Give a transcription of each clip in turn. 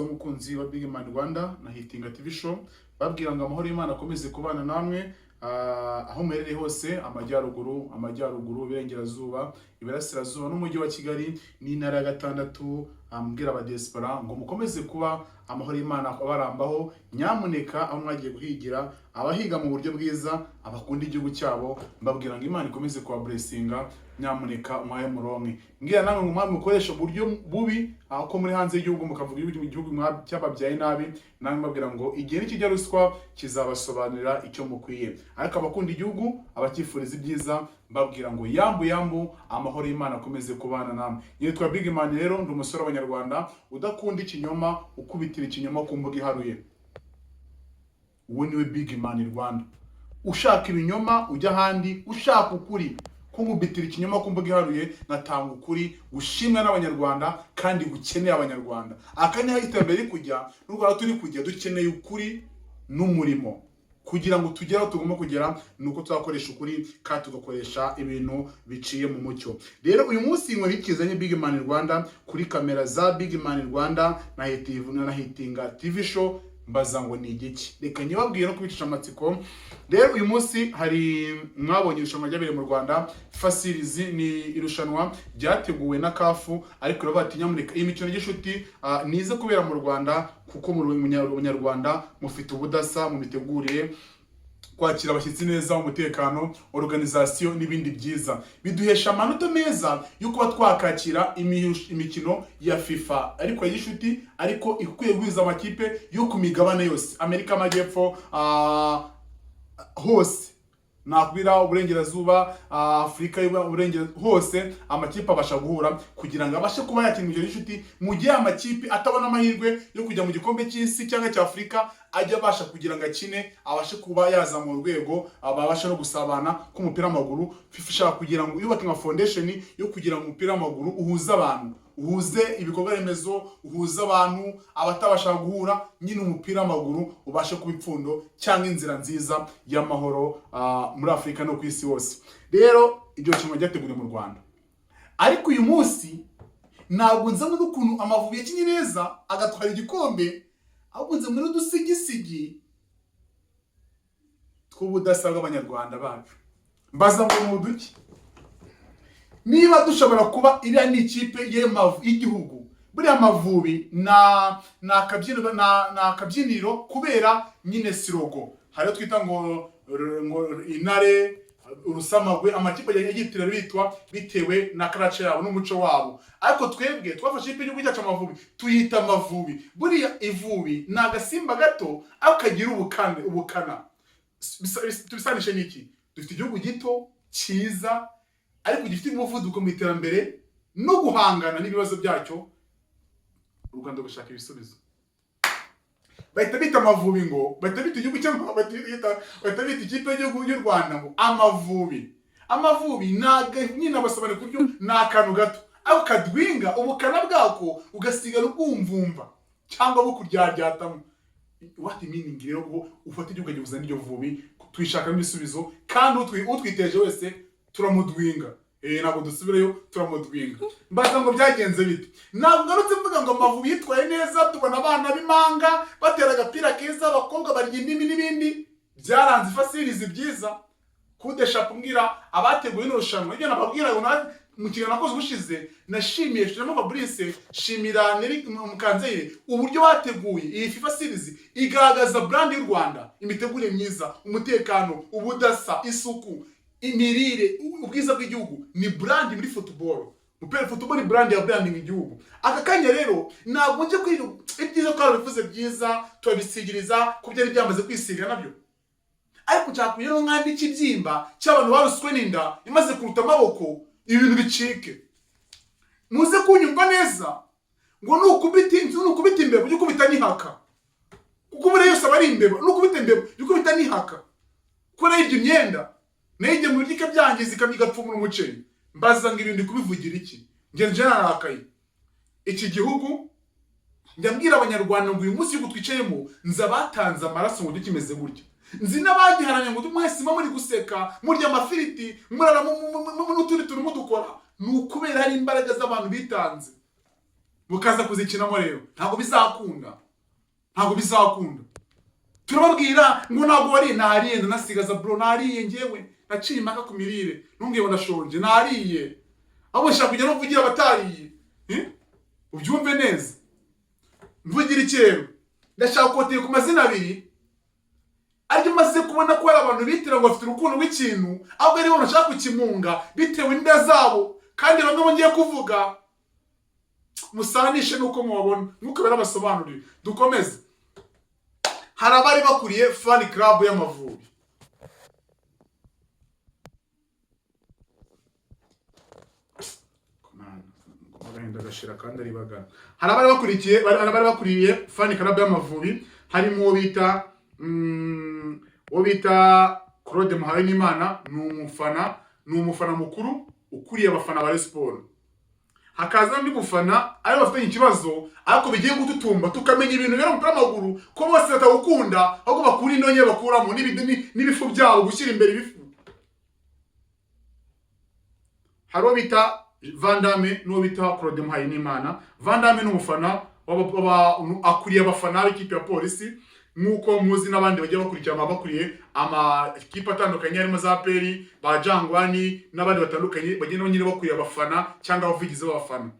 Mukunzi wa Big Man Rwanda na Hitinga TV show babwira ngo amahoro y'Imana akomeze kubana namwe aho muherereye hose, amajyaruguru, iburengerazuba, iburasirazuba n'umujyi wa Kigali n'intara ya gatandatu. Ambwira aba diaspora ngo mukomeze kuba amahoro y'Imana abarambaho. Nyamuneka aho mwagiye guhigira abahiga mu buryo bwiza, abakunda igihugu cyabo, mbabwira ngo Imana ikomeze kuba blessinga. Nyamuneka umwaye muronke, mbwira namwe ngo mwami mukoresha uburyo bubi ko muri hanze y'igihugu mukavuga igihugu cyababyaye nabi. Namwe mbabwira ngo igihe nikijya ruswa kizabasobanurira icyo mukwiye, ariko abakunda igihugu, abakifuriza ibyiza, mbabwira ngo yambu amahoro y'Imana akomeze kubana namwe. Yitwa Big Man rero, ndi umusore w'Abanyarwanda udakunda ikinyoma, ukubitira ikinyoma ku mbuga iharuye. Uwo niwe Big Man Rwanda. Ushaka ibinyoma ujya ahandi, ushaka ukuri kumubitira ikinyoma ku mbuga iharuye. Natanga ukuri gushimwa n'Abanyarwanda kandi gukeneye Abanyarwanda. Akanya hahitambere kujya n'urwara turi kujya, dukeneye ukuri n'umurimo kugira ngo tugere aho tugomba kugera. Nuko tuzakoresha ukuri kandi tugakoresha ibintu biciye mu mucyo. Rero uyu munsi inkuru ikizanye Big Man Rwanda kuri kamera za Big Man Rwanda na Hitinga TV show. Mbaza ngo ni igiki, reka nyibabwire no kubicisha amatsiko. Rero uyu munsi hari mwabonye irushanwa ryabereye mu Rwanda, FIFA Series ni irushanwa ryateguwe na kafu, ariko bati nyamuneka iyi mikino y'ishuti nize kubera mu Rwanda kuko mu Munyarwanda mufite ubudasa mu mitegurire, kwakira abashyitsi neza, umutekano, organisation n'ibindi byiza. Biduhesha amanota meza yuko twakakira imikino ya FIFA ariko y'ishuti, ariko ikwiye guhiza amakipe yo ku migabane yose, Amerika Amajyepfo hose, nakwira uburengerazuba, Afrika y'uburengerazuba hose, amakipe abasha guhura kugira ngo abashe kuba yakina imikino y'ishuti, mu gihe amakipe atabona amahirwe yo kujya mu gikombe cy'isi cyangwa cya Afrika ajya abasha kugira ngo akine, abashe kuba yazamura urwego, abasha no gusabana k'umupira w'amaguru. FIFA ishaka kugira ngo yubake nka foundation yo kugira ngo umupira w'amaguru uhuze abantu, uhuze ibikorwa remezo, uhuze abantu abatabasha guhura, nyine umupira w'amaguru ubashe kuba ipfundo cyangwa inzira nziza y'amahoro muri Afrika no ku isi hose. Rero iryo kintu ryateguriwe mu Rwanda, ariko uyu munsi ntabwo nzamwe n'ukuntu Amavubi yakinye neza agatwara igikombe, ahubwo nzamwe n'udusigisigi tw'ubudasa bw'Abanyarwanda bacu. Mbaza ngo mu duki, niba dushobora kuba iriya ni ikipe y'igihugu, buriya Amavubi na akabyiniro kubera nyine sirogo, hariyo twita ngo intare, urusamagwe, amakipe yagitira bitwa bitewe na karace yabo n'umuco wabo. Ariko twebwe twafashe ikipe y'gihugu cyacu Amavubi tuyita Amavubi. Buriya Ivubi ni agasimba gato aho kagira ubukana. Tubisanishe n'iki? Dufite igihugu gito cyiza ariko gifite umuvuduko mu iterambere no guhangana n'ibibazo byacyo. U Rwanda gushaka ibisubizo, bahita bita Amavubi, ngo bahita bita igihugu cyangwa bahita bita ikipe y'igihugu y'u Rwanda ngo Amavubi. Amavubi nyine abasobanura ku buryo ni akantu gato aho kadwinga ubukana bwako ugasigara ubwumvumva cyangwa bukuryaryatamo. What meaning rero ngo ufata igihugu gihuza n'iryo Vubi, twishakamo ibisubizo kandi utwiteje wese turamudwinga. Ntabwo dusubireyo turamudwinga. Mbaza ngo byagenze bite? Ntabwo ngarutse mvuga ngo Amavubi yitwaye neza, tubona abana b'imanga batera agapira keza, abakobwa barya indimi n'ibindi byaranze FIFA Series byiza. Kudesha kumbwira abateguye n'urushanwa, ibyo nababwira ngo mu kiganiro nakoze ubushize, nashimiye Shiramo Fabrice, shimira Neri Mukanzeye uburyo bateguye iyi FIFA Series, igaragaza brand y'u Rwanda, imitegurire myiza, umutekano, ubudasa, isuku, imirire, ubwiza bw'igihugu. Ni brand muri football. Football ni brand ya branding igihugu. Aka kanya rero ntabwo nje kwira ibyiza ko arabivuze byiza tubisigiriza kubyari byamaze kwisiga nabyo, ariko cyakuye no nkandi ikibyimba cy'abantu baruswe n'inda imaze kuruta amaboko, ibintu bicike. Muze kunyumva neza ngo nukubita imbebo y'ukubita nihaka, kuko buri yose abari imbebo nukubita imbebo y'ukubita nihaka, ko nayibye imyenda nayijye mu byika byangiza ikapfumura umuceri. Mbaza ngo ibintu kubivugira iki? Ngenje narakaye iki gihugu. Ndabwira Abanyarwanda ngo uyu munsi yuko twicayemo nza batanze amaraso ngo kimeze gutya, nzi n'abagiharanye ngo mwese muri guseka murya amafiriti murara n'utundi turimo dukora, ni ukubera hari imbaraga z'abantu bitanze. mukaza kuzikinamo rero ntabwo bizakunda, ntabwo bizakunda. Turababwira ngo ntabwo wari nariye ndanasigaza bro, nariye ngewe naciye impaka ku mirire, ntumbwiye ngo ndashonje, nariye. Abo shaka kujya no kuvugira abatariye, ubyumve neza. Mvugira iki rero? Ndashaka koteye ku mazina abiri, ariko maze kubona ko hari abantu bitira ngo bafite urukundo rw'ikintu, ahubwo ari bo bashaka kukimunga bitewe n'inda zabo, kandi bamwe bongeye kuvuga musanishe nuko mubabona, nuko barabasobanurira. Dukomeze. Hari abari bakuriye fan club y'Amavubi. Kandi ari bagana. Hari abari bakuriye fan club y'Amavubi, harimo uwo bita Claude Muhawenimana, ni umufana mukuru ukuriye abafana ba Rayon Sports. Hakaza undi mufana ari bafite ikibazo ariko bigiye gututumba tukamenya ibintu byo mu maguru ko bose batawukunda, ahubwo bakuri indonye bakuramo n'ibifu byabo gushyira imbere ibifu. Hari uwo bita Van Damme n'uwo bita Claude Muhawenimana. Van Damme ni umufana akuriye abafana b'ikipe ya Polisi, nk'uko muzi n'abandi bagiye bakurikirana bakuriye amakipe atandukanye harimo za Peri, ba Jangwani n'abandi batandukanye bagenda nyine bakuriye abafana cyangwa abavugizi b'abafana.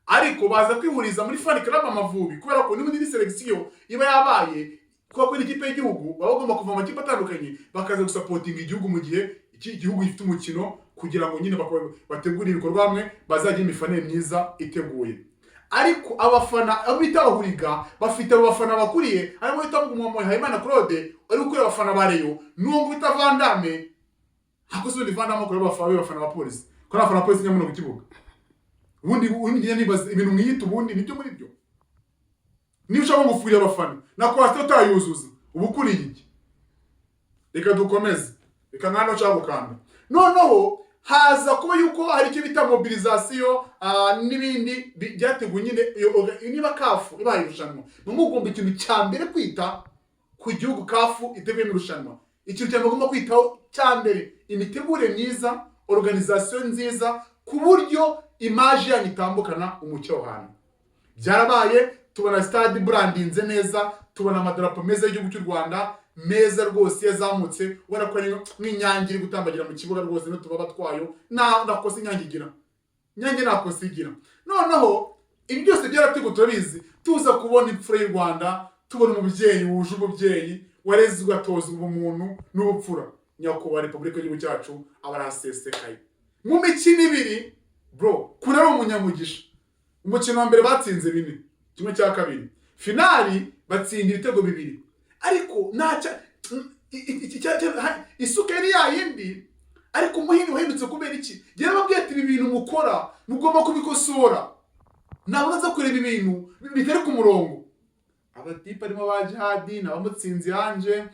Ariko baza kwihuriza muri fan club Amavubi kubera ko n'ubundi selection iba yabaye kuko ikipe y'igihugu baba bagomba kuva mu makipe atandukanye bakaza gusupportinga igihugu mu gihe igihugu gifite umukino, kugira ngo nyine bategure ibikorwa hamwe bazajya imifanire myiza iteguye. Ariko abafana abita bahuriga bafite abafana bakuriye, harimo bita Muhawenimana Claude ari ukuriye abafana ba Rayon, n'uwo bita Van Damme. Hakusundi Van Damme akuriye abafana ba Polisi, ko abafana ba Polisi nyamuna ku kibuga. Ubundi nibaza ibintu mwiyita ubundi nibyo muri byo. Niba ushaka gufurira abafana na kwasta utayuzuza ubukuriye iki? Reka dukomeze, reka nkano ushaka gukanda. Noneho haza kuba yuko hari icyo bita mobilisation n'ibindi byateguye nyine niba kafu ibaye irushanwa, mugomba ikintu cya mbere kwita ku gihugu kafu iteguye mu irushanwa. Ikintu cya mugomba kwitaho cya mbere imitegure myiza, organisation nziza, ku buryo image yanyu itambukana umucyo hano. Byarabaye tubona stade brandinze neza, tubona amadarapo meza y'igihugu cy'u Rwanda meza rwose yazamutse, ubona ko ari nk'inyange iri gutambagira mu kibuga rwose n'utubaba twayo nakoze inyangigira nyange nakoze igira. Noneho ibi byose byarateguwe turabizi, tuza kubona imfura y'u Rwanda, tubona umubyeyi wuje ububyeyi wareze ugatozwa ubumuntu n'ubupfura, nyakubahwa Repubulika y'igihugu cyacu abarasesekaye mu mikino ibiri. Bro, kuna ari umunyamugisha. Umukino wa mbere batsinze 4, kimwe cya kabiri. Finali batsinda ibitego 2. Ariko naca isuka yari yayindi, ariko umuhini wahindutse kubera iki? Gira babwiye ati ibi bintu mukora mugomba kubikosora. Nabo baza kureba ibintu bitari ku murongo. Abatipa arimo ba Jihadi n'abamutsinzi Anje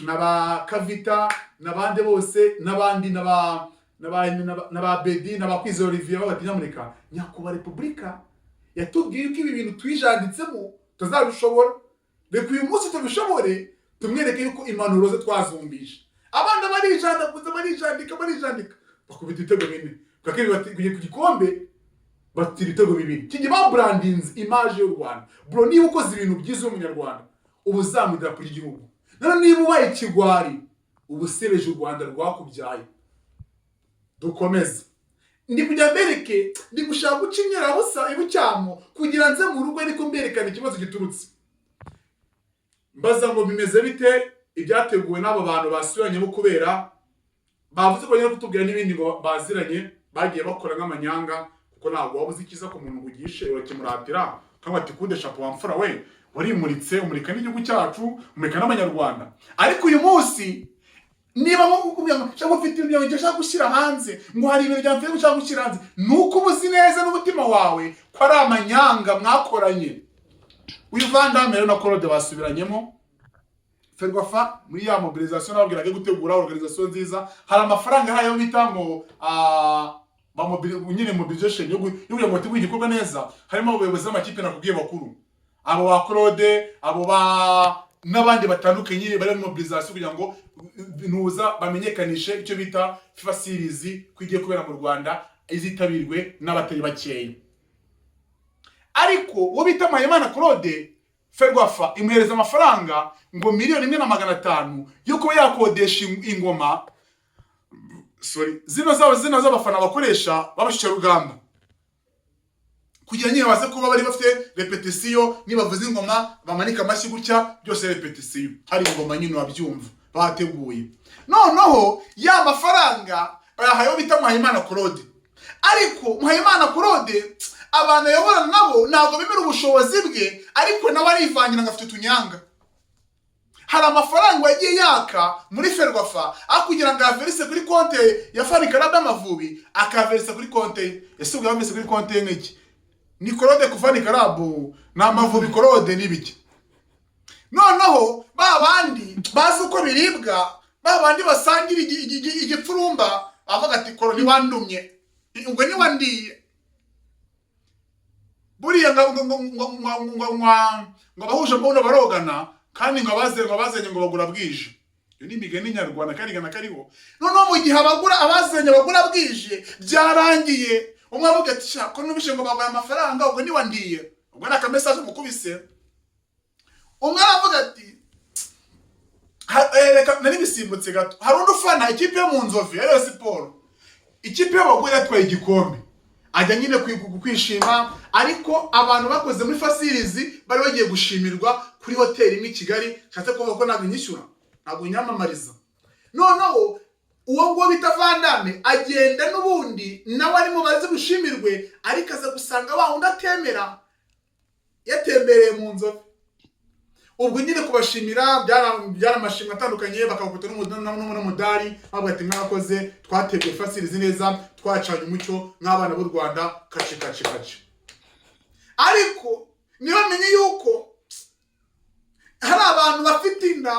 n'aba Kavita n'abande bose n'abandi n'aba Bedi n'abakwizera Olivier b'abatinyamurika. Nyakubahwa Repubulika yatubwiye ko ibi bintu twijanditsemo tuzabishobora. Reka uyu munsi tubishobore, tumwereke yuko impanuro ze twazumbisha. Abana barijandika bakubita ibitego 4. Kakiri batigiye ku gikombe batira ibitego 2. Kije ba brandings image y'u Rwanda. Bro, niba ukoze ibintu byiza umunyarwanda ubuzamudira kuri igihugu. None niba ubaye ikigwari ubusebeje u Rwanda rwakubyaye. Dukomeze. Ndi kujya mbereke, ndi gushaka gucinyera busa ibucyamo kugira nze mu rugo ariko mberekana ikibazo giturutse. Mbaza ngo bimeze bite ibyateguwe n'abo bantu basubiranyemo kubera bavuze ko nyine kutubwira n'ibindi ngo baziranye bagiye bakora nk'amanyanga, kuko ntabwo wabuze ikiza ku muntu ugishe urakimuratira cyangwa ati kude chapeau wamfura we warimuritse umurika n'igihugu cyacu umurika n'abanyarwanda. Ariko uyu munsi niba mukubwira cyangwa ufite ibintu byo ushaka gushyira hanze, ngo hari ibintu byamfite ushaka gushyira hanze, nuko ubuzi neza n'umutima wawe ko ari amanyanga mwakoranye. Uyu Van Damme rero na Claude basubiranyemo. Ferwafa muri ya mobilisation nabwiraga gutegura organisation nziza, hari amafaranga hayo bita ngo nyine mobilisation yo kugira ngo tegure igikorwa neza, harimo abayobozi b'amakipe nakubwiye bakuru, abo ba Claude, abo ba n'abandi batandukanye bari mu mobilisation kugira ngo nuza bamenyekanishe icyo bita FIFA series kwigiye kubera mu Rwanda izitabirwe n'abatari bakeya. ariko uwo bita Mpayimana Claude Ferwafa imuhereza amafaranga ngo 1,500,000 yo kuba yakodesha ingoma zino z'abafana bakoresha babashyize rugamba kugira nyine baze kuba bari bafite repetition nibavuze ingoma bamanika amashyi gutya byose repetition hari ingoma nyine wabyumva bateguye noneho ya mafaranga bayahaye bita Mpayimana Claude ariko Mpayimana Claude abantu yaborana nabo ntabwo bimera ubushobozi bwe ariko nawe arivangira ngafite utunyanga hari amafaranga yagiye yaka muri Ferwafa akugira ngo averse kuri konte ya Fani Karaba Amavubi akaverse kuri konte yasubwe bameze kuri konte y'iki ni Claude kufani Karabu na Amavubi Claude nibiki noneho babandi bazi uko biribwa babandi basangira igipfurumba avuga ati koro ni wandumye ngo ni wandiye buriya ngo bahuje mbona barogana kandi ngo abazenye ngo bagura bwije iyo ni imigani nyarwanda kandi gana kariho noneho mu gihe abazenye bagura bwije byarangiye umwe avuga ati sha ko nubishe ngo bagwaye amafaranga ubwo ni wandiye ubwo naka message mukubise umwe aravuga ati reka nari bisimbutse gato hari undi ufana ikipe yo mu Nzovu ya Siporo ikipe y'abagore yatwaye igikombe ajya nyine kwishima ariko abantu bakoze muri Fasilizi bari bagiye gushimirwa kuri hoteli imwe Kigali cyatse kuvuga ko ntabwo nyishyura ntabwo nyamamariza noneho uwo ngo bita Vandame agenda n'ubundi nawe ari mu bazi bushimirwe ariko aza gusanga wundi atemera yatembereye mu Nzovu ubwo nyine kubashimira byaramashimwe atandukanye bakabakuta n'umudari bavuga ati mwakoze twateguye Fasilizi neza twacanye umucyo nk'abana b'u Rwanda kaci ariko niba menye yuko hari abantu bafite inda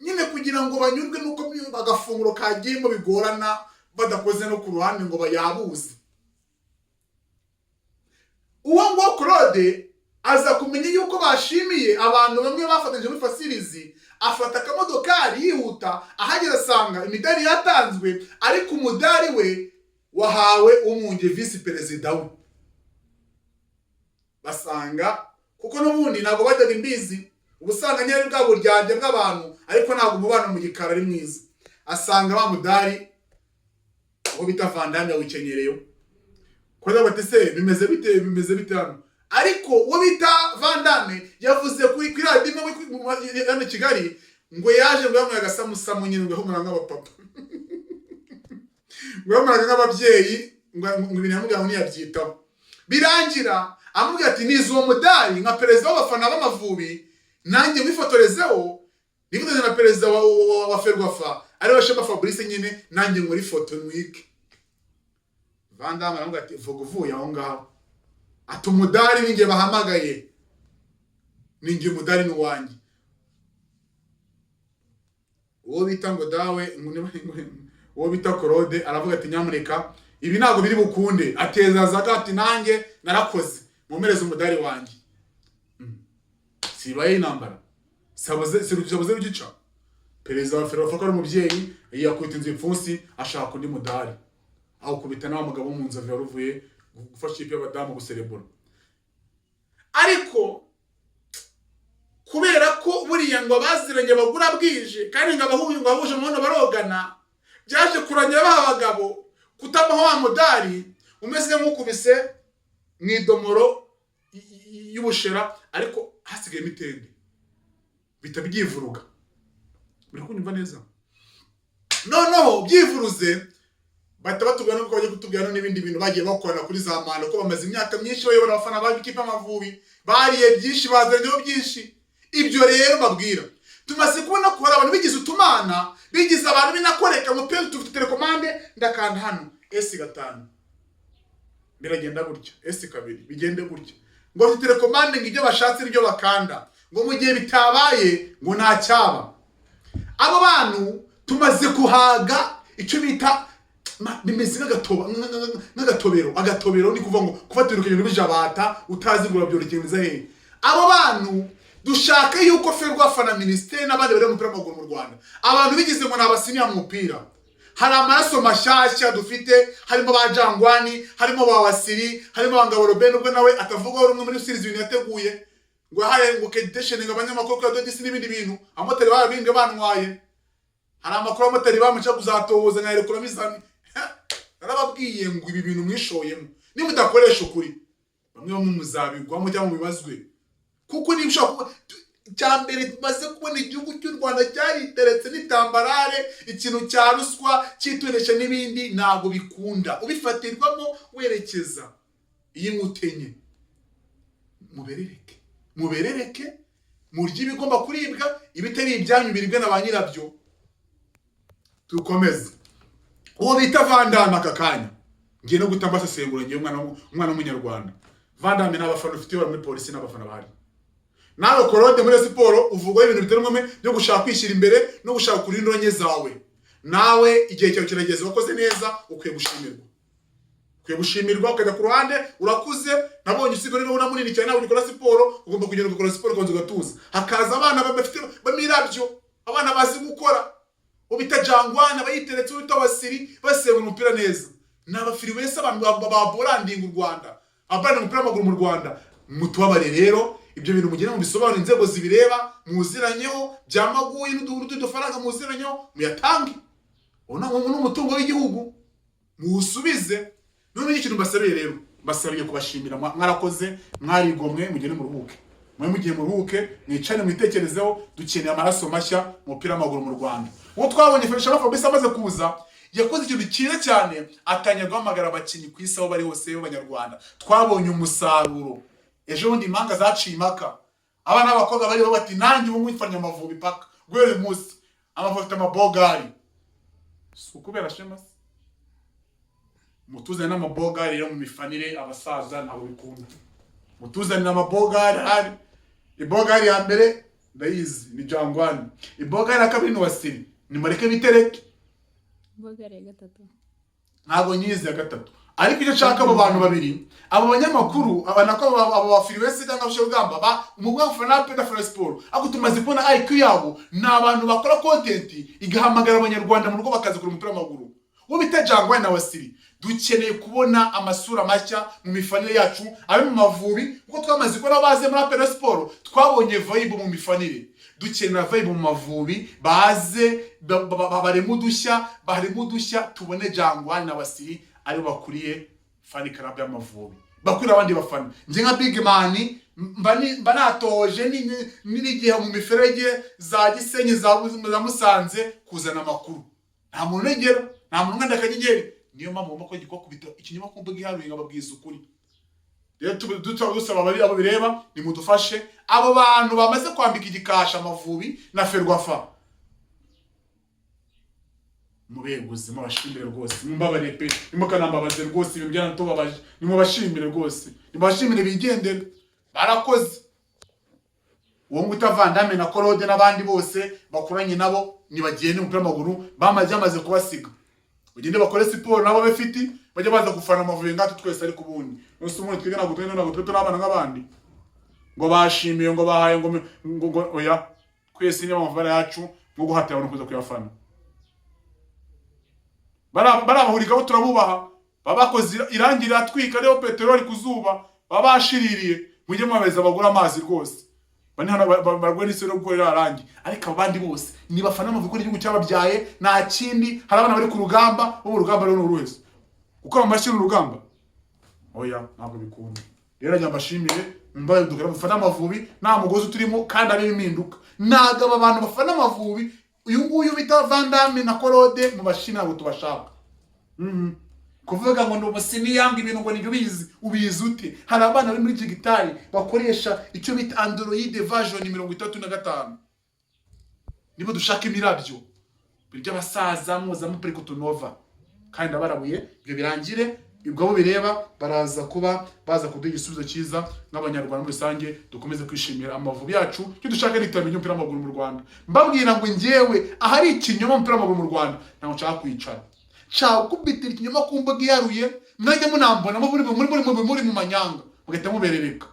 nyine kugira ngo banyurwe nuko bagafunguro kagiyemo bigorana badakoze no ku ruhande ngo bayabuze uwo ngo Claude aza kumenya yuko bashimiye abantu bamwe bafatanyije muri Fasilizi afata akamodokari yihuta ahagera asanga imidari yatanzwe ariko umudari we wahawe umunge vice perezida we basanga kuko n'ubundi ntabwo bajyaga imbizi ubusanga nyari bwabo ryanje bw'abantu ariko ntabwo umubano mu gikara ari mwiza asanga ba mudari uwo bita Vandame wikenyereye ko batese bimeze bite hano ariko uwo bita Vandame yavuze kuri radio hano Kigali ngo yaje ngo yamwe agasamusamu nyine ngo humura nk'abapapa ngo yamara nk'ababyeyi ngo ibintu yamugira ngo niyabyitaho birangira amubwira ati nizo uwo mudari nka perezida w'abafana b'Amavubi nanjye wifotorezeho nivuze na perezida wa Ferwafa ari we Shema Fabrice nyine nanjye muri foto nwike Vandame aramubwira ati vuga uvuye aho ngaho ati umudari ninjye bahamagaye ninjye umudari n'uwanjye uwo bita ngo dawe uwo bita Claude aravuga ati nyamureka ibi ntabwo biri bukunde atezazaga ati nanjye narakoze mumereze umudari wanjye sibaye intambara sabuze ugica perezida wa Ferwafa ari umubyeyi yakwita inzu ipfunsi ashaka undi mudari aho kubita nawe mugabo mu Nzovu yaruvuye gufasha ipe y'abadamu guserebura ariko kubera ko buriya ngo baziranye bagura bwije kandi ngo abahuje muhono barogana byaje kuranya abagabo kutamaho wa mudari umeze nk'ukubise mu idomoro y'ubushera ariko hasigaye mitende bita byivuruga buri kunyumva neza noneho byivuruze bahita batubwira nuko bagiye kutubwira n'ibindi bintu bagiye bakorana kuri za manda ko bamaze imyaka myinshi bayobora abafana b'ikipe Amavubi bariye byinshi bazanyeho byinshi ibyo rero babwira tumaze kubona ko hari abantu bigize utumana bigize abantu binakoreka mu pe tufite telekomande ndakanda hano S5 biragenda gutya S2 bigende gutya ngo bafite telekomande ngo ibyo bashatse n'ibyo bakanda ngo mu gihe bitabaye ngo nta cyaba abo bantu tumaze kuhaga icyo bita bimeze agatobero ni kuvuga ngo kufatira ibintu bijabata utazigura byorekeza he abo bantu dushaka yuko Ferwafa na ministeri n'abandi bari mu mupira w'amaguru mu Rwanda abantu bigize ngo nabasinya mu mupira hari amaraso mashyashya dufite, harimo ba Jangwani, harimo ba Wasiri, harimo ba Ngabo Robben ubwo nawe atavugaho rumwe muri series ibintu yateguye ngo haye ngo kedetion abanyamakuru kwa Dodisi n'ibindi bintu amotari barabinge banwaye. Hari amakuru amotari bamuca kuzatohoza nka rekura mizami. Narababwiye ngo ibi bintu mwishoyemo niba udakoresha ukuri bamwe bo muzabigwa mu cyangwa mubibazwe, kuko nibishaka cyambere maze kubona igihugu cy'u Rwanda cyariteretse n'itambarare, ikintu cya ruswa cyituresha n'ibindi ntago bikunda, ubifatirwamo werekeza iyi mutenye. Muberereke murya ibigomba kuribwa, ibitari ibyanyu biribwe na ba nyirabyo. Tukomeze. Uwo bita Van Damme aka kanya ngiye no gutamba sesengura ngiye umwana w'umunyarwanda. Van Damme n'abafana ufite bari muri polisi n'abafana bahari. Nawe Claude muri siporo uvugwa ibintu biterumwe byo gushaka kwishyira imbere no gushaka kurinda onye zawe. Nawe igihe cyawe kirageze, wakoze neza, ukwiye gushimirwa ukajya ku ruhande, urakuze. Nabonye usigo rero una munini cyane, nawe ukora siporo, ugomba kugenda gukora siporo konzo gatuza. Hakaza abana bafite bamirabyo, abana bazi gukora, ubita Jangwana bayiteretse ubita Wasiri basewe umupira neza. N'abafiri wese abantu baborandinga u Rwanda, abana umupira w'amaguru mu Rwanda. Mutubabare rero ibyo bintu mugire mu bisobanuro inzego zibireba, muziranyeho byamaguye n'uduhuru dufaranga muziranyeho muyatange. Ona n'umutungo w'igihugu musubize. None iki kintu basabiye rero, basabiye kubashimira, mwarakoze, mwarigomwe, mugende mu ruhuke. Mugiye mu ruhuke, mwicane mwitekerezeho, dukeneye amaraso mashya mu mupira w'amaguru mu Rwanda. Uwo twabonye Federation Fabrice amaze kuza yakoze ikintu cyiza cyane, atanya guhamagara abakinnyi ku isi aho bari hose b'Abanyarwanda. Twabonye umusaruro. Ejo bundi impanga zaciye impaka, abana b'abakobwa bari bati nanjye ubu mwifanya Amavubi paka gwere munsi Amavubi amabogari sukubera shema. Mutuzane n'amabogari yo mu mifanire, abasaza nabo bikunda. Mutuzane n'amabogari hari ibogari ya mbere ndayizi ni Jangwani, ibogari ya kabiri ni Wasiri, ni Mareke Bitereke, ibogari ya gatatu ntago nyizi ya gatatu. Ariko icyo nshaka abo bantu babiri, abo banyamakuru, abanako abo bafiri wese cyangwa Shogamba ba umugwa fana pe da Sport, ako tumaze kubona IQ yabo na abantu bakora content igahamagara abanyarwanda mu rugo bakaza kuri umupira w'amaguru. Wo bita Jangwani na Wasiri, dukeneye kubona amasura mashya mu mifanire yacu, abe mu Mavubi kuko twamaze kubona baze muri Apena Sport, twabonye vibe mu mifanire. Dukenera vibe mu Mavubi, baze baremu udushya, tubone Jangwani na Wasiri ari bakuriye fan club y'Amavubi, bakuri abandi bafana. Nje nka Big Man mba natoje n'igihe mu miferege za Gisenyi za Musanze kuzana amakuru. Nta muntu negera, nta muntu nganda kanyigeri. Niyo mpamvu mako gikokubita ikinyuma kumbuga iharuye ngababwiza ukuri. Rero dusaba bari abo bireba ni mudufashe abo bantu bamaze kwambika igikasha Amavubi na Ferwafa. Mubeguze mubashimire rwose, mumbabarire pe, nimukanambabaze rwose, ibintu byanatubabaje, nimubashimire rwose, nimubashimire bigendera, barakoze. Uwo nguta Van Damme na Claude n'abandi bose bakuranye nabo nibagende umupira w'amaguru, bamaze kubasiga. Ugende bakore siporo nabo bafiti, bajya baza gufana Amavubi ngatu twese ari kubundi. Nose umuntu twigana gutwena n'abana nk'abandi. Ngo bashimiye ngo bahaye ngo oya, kwese niba amavara yacu ngo guhatira abantu kuza kuyafana. Barabahurika bo turabubaha, babakoze irangira atwika rero petroli kuzuba, babashiririye mujye mwabeza bagura amazi rwose. Bani hana bargwe n'isero gukorera arangi, ariko abandi bose ni bafana Amavubi ko igihugu cyababyaye nta kindi. Hari abana bari ku rugamba, bo urugamba rero n'uruheze uko amashyi n'urugamba oya ntabwo bikunda. Rero njya mbashimire, mbaye dukora bafana Amavubi nta mugozi turimo kandi ari impinduka. Naga abantu bafana Amavubi, uyu nguyu bita Van Damme na Claude mubashimira ngo tubashaka. Kuvuga ngo ndubusini yanga ibintu ngo nibyo ubizi ute? Hari abana bari muri digitali bakoresha icyo bita Android version 35. Nibo dushaka imirabyo birya basaza muza mu Precotonova kandi abarabuye ibyo birangire. Ibwo bireba baraza kuba baza kuduha igisubizo cyiza n'abanyarwanda muri rusange, dukomeze kwishimira Amavubi yacu. Cyo dushaka n'iterambere ry'umupira w'amaguru mu Rwanda. Mbabwira ngo ngewe ahari ikinyoma umupira w'amaguru mu Rwanda ntago nshaka kwicara, nshaka kubitira ikinyoma ku mbuga iharuye, mwajya munambona muri mu manyanga mugahita muberereka.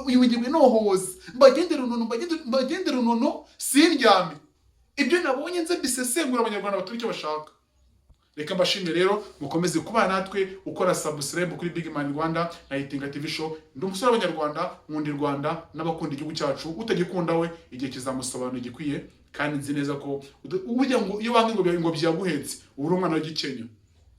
Uyu wigirwe nohoze mbagendera unono sindyame. Ibyo nabonye nze bisesengura abanyarwanda baturi icyo bashaka. reka mbashimire rero mukomeze kuba natwe ukora subscribe kuri Big Man Rwanda na Itinga TV show. Ndi umusore w'abanyarwanda nkunda u Rwanda n'abakunda igihugu cyacu, utagikunda we igihe kizamusobanura igikwiye, kandi nzi neza ko ubujya ngo iyo wanga ngo byaguhetse uri umwana w'igikenya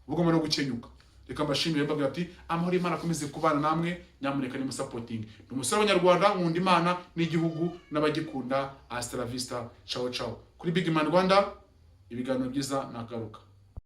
ubwo no gukenyuka. Reka mbashimire mbaga ati amahoro Imana akomeze kubana namwe, nyamuneka ni musapoting. Ndi umusore w'abanyarwanda nkunda Imana n'igihugu n'abagikunda. Hasta la vista, ciao ciao. Kuri Big Man Rwanda ibiganiro byiza nagaruka.